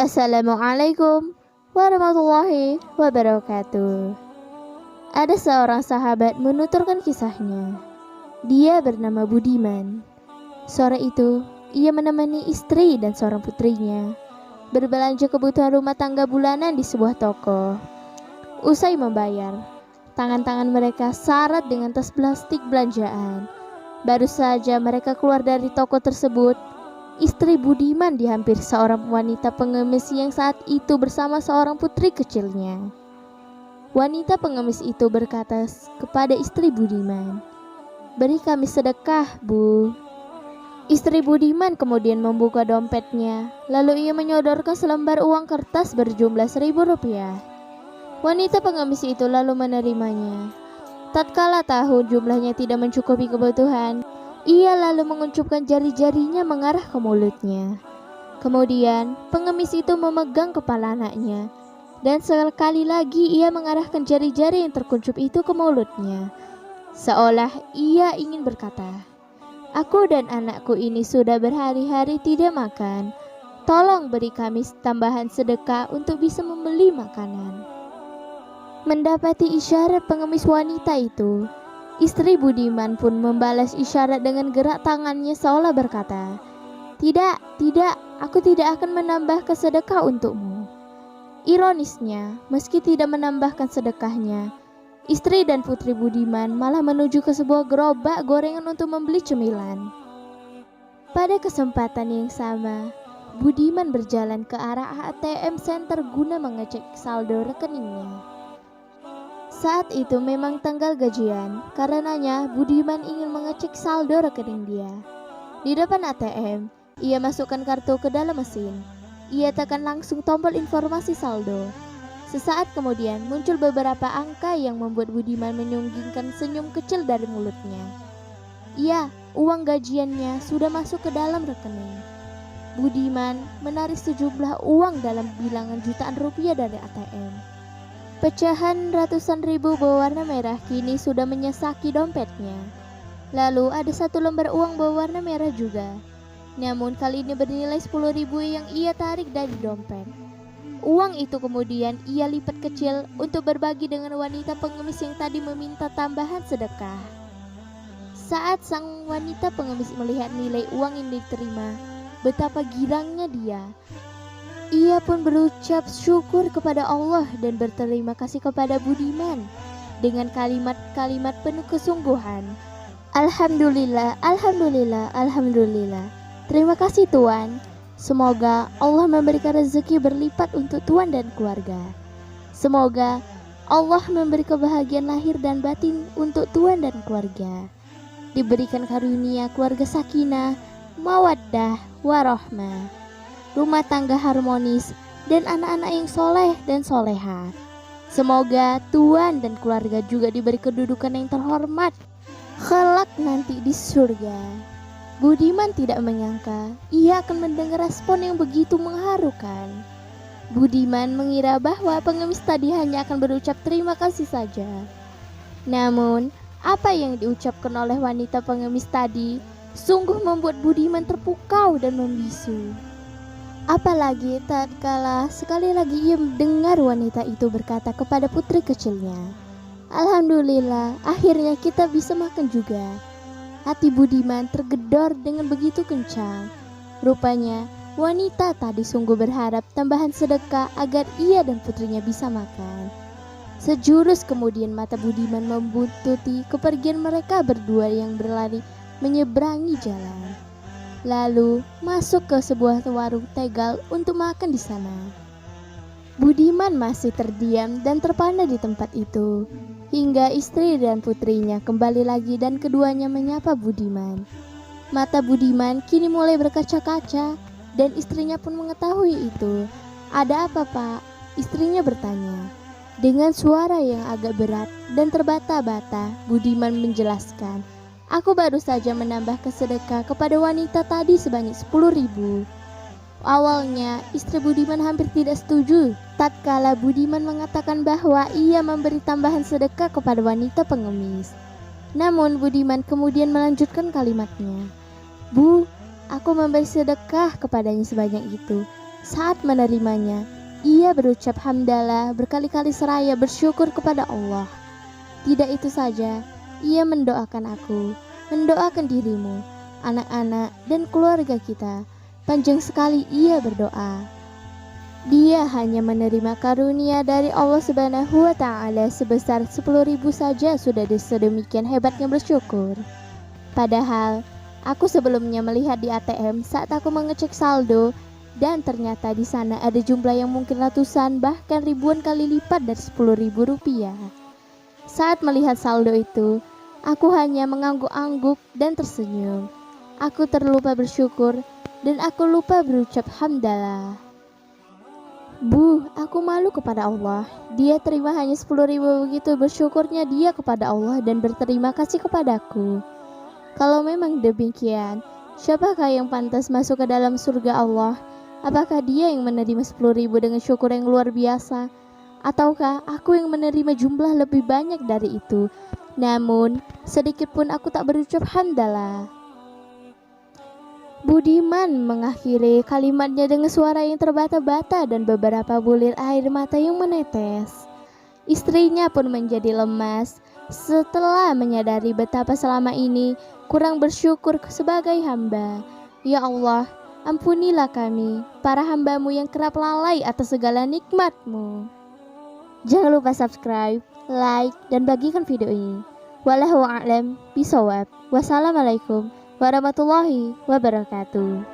Assalamualaikum warahmatullahi wabarakatuh. Ada seorang sahabat menuturkan kisahnya. Dia bernama Budiman. Sore itu, ia menemani istri dan seorang putrinya berbelanja kebutuhan rumah tangga bulanan di sebuah toko. Usai membayar, tangan-tangan mereka syarat dengan tas plastik belanjaan. Baru saja mereka keluar dari toko tersebut, istri Budiman dihampiri seorang wanita pengemis yang saat itu bersama seorang putri kecilnya. Wanita pengemis itu berkata kepada istri Budiman, "Beri kami sedekah, Bu." Istri Budiman kemudian membuka dompetnya, lalu ia menyodorkan selembar uang kertas berjumlah Rp1.000. Wanita pengemis itu lalu menerimanya. Tatkala tahu jumlahnya tidak mencukupi kebutuhan, ia lalu menguncupkan jari-jarinya mengarah ke mulutnya. Kemudian pengemis itu memegang kepala anaknya, dan sekali lagi ia mengarahkan jari-jari yang terkuncup itu ke mulutnya, seolah ia ingin berkata, "Aku dan anakku ini sudah berhari-hari tidak makan. Tolong beri kami tambahan sedekah untuk bisa membeli makanan." Mendapati isyarat pengemis wanita itu, istri Budiman pun membalas isyarat dengan gerak tangannya seolah berkata, Tidak, aku tidak akan menambahkan sedekah untukmu." Ironisnya, meski tidak menambahkan sedekahnya, istri dan putri Budiman malah menuju ke sebuah gerobak gorengan untuk membeli cemilan. Pada kesempatan yang sama, Budiman berjalan ke arah ATM Center guna mengecek saldo rekeningnya. Saat itu memang tanggal gajian, karenanya Budiman ingin mengecek saldo rekening dia. Di depan ATM, ia masukkan kartu ke dalam mesin. Ia tekan langsung tombol informasi saldo. Sesaat kemudian muncul beberapa angka yang membuat Budiman menyunggingkan senyum kecil dari mulutnya. Iya, uang gajiannya sudah masuk ke dalam rekening. Budiman menarik sejumlah uang dalam bilangan jutaan rupiah dari ATM. Pecahan ratusan ribu berwarna merah kini sudah menyesaki dompetnya. Lalu ada satu lembar uang berwarna merah juga. Namun kali ini bernilai 10.000 yang ia tarik dari dompet. Uang itu kemudian ia lipat kecil untuk berbagi dengan wanita pengemis yang tadi meminta tambahan sedekah. Saat sang wanita pengemis melihat nilai uang yang diterima, betapa girangnya dia. Ia pun berucap syukur kepada Allah dan berterima kasih kepada Budiman dengan kalimat-kalimat penuh kesungguhan. Alhamdulillah, Alhamdulillah, Alhamdulillah. Terima kasih Tuan. Semoga Allah memberikan rezeki berlipat untuk Tuan dan keluarga. Semoga Allah memberi kebahagiaan lahir dan batin untuk Tuan dan keluarga. Diberikan karunia keluarga sakinah, mawaddah, warahmah, rumah tangga harmonis, dan anak-anak yang soleh dan soleha. Semoga Tuan dan keluarga juga diberi kedudukan yang terhormat kelak nanti di surga. Budiman tidak menyangka ia akan mendengar respon yang begitu mengharukan. Budiman mengira bahwa pengemis tadi hanya akan berucap terima kasih saja. Namun, apa yang diucapkan oleh wanita pengemis tadi sungguh membuat Budiman terpukau dan membisu. Apalagi tatkala sekali lagi ia mendengar wanita itu berkata kepada putri kecilnya, "Alhamdulillah, akhirnya kita bisa makan juga." Hati Budiman tergedor dengan begitu kencang. Rupanya wanita tadi sungguh berharap tambahan sedekah agar ia dan putrinya bisa makan. Sejurus kemudian mata Budiman membuntuti kepergian mereka berdua yang berlari menyeberangi jalan, lalu masuk ke sebuah warung tegal untuk makan di sana. Budiman masih terdiam dan terpana di tempat itu, hingga istri dan putrinya kembali lagi dan keduanya menyapa Budiman. Mata Budiman kini mulai berkaca-kaca dan istrinya pun mengetahui itu. "Ada apa, Pak?" istrinya bertanya. Dengan suara yang agak berat dan terbata-bata, Budiman menjelaskan, "Aku baru saja menambah sedekah kepada wanita tadi sebanyak 10.000. Awalnya istri Budiman hampir tidak setuju tatkala Budiman mengatakan bahwa ia memberi tambahan sedekah kepada wanita pengemis. Namun Budiman kemudian melanjutkan kalimatnya, "Bu, aku memberi sedekah kepadanya sebanyak itu. Saat menerimanya, ia berucap hamdalah berkali-kali seraya bersyukur kepada Allah. Tidak itu saja, ia mendoakan aku, mendoakan dirimu, anak-anak dan keluarga kita. Panjang sekali ia berdoa. Dia hanya menerima karunia dari Allah Subhanahu wa Ta'ala sebesar 10.000 saja sudah sedemikian hebatnya bersyukur. Padahal aku sebelumnya melihat di ATM saat aku mengecek saldo, dan ternyata di sana ada jumlah yang mungkin ratusan bahkan ribuan kali lipat dari 10.000 rupiah. Saat melihat saldo itu, aku hanya mengangguk-angguk dan tersenyum. Aku terlupa bersyukur dan aku lupa berucap hamdalah. Bu, aku malu kepada Allah. Dia terima hanya 10.000, begitu bersyukurnya dia kepada Allah dan berterima kasih kepadaku. Kalau memang demikian, siapakah yang pantas masuk ke dalam surga Allah? Apakah dia yang menerima 10.000 dengan syukur yang luar biasa? Ataukah aku yang menerima jumlah lebih banyak dari itu? Namun, sedikit pun aku tak berucap hamdalah. Budiman mengakhiri kalimatnya dengan suara yang terbata-bata dan beberapa bulir air mata yang menetes. Istrinya pun menjadi lemas setelah menyadari betapa selama ini kurang bersyukur sebagai hamba. Ya Allah, ampunilah kami, para hambamu yang kerap lalai atas segala nikmat-Mu. Jangan lupa subscribe, like, dan bagikan video ini. Wallahu a'lam bishawab. Wassalamualaikum warahmatullahi wabarakatuh.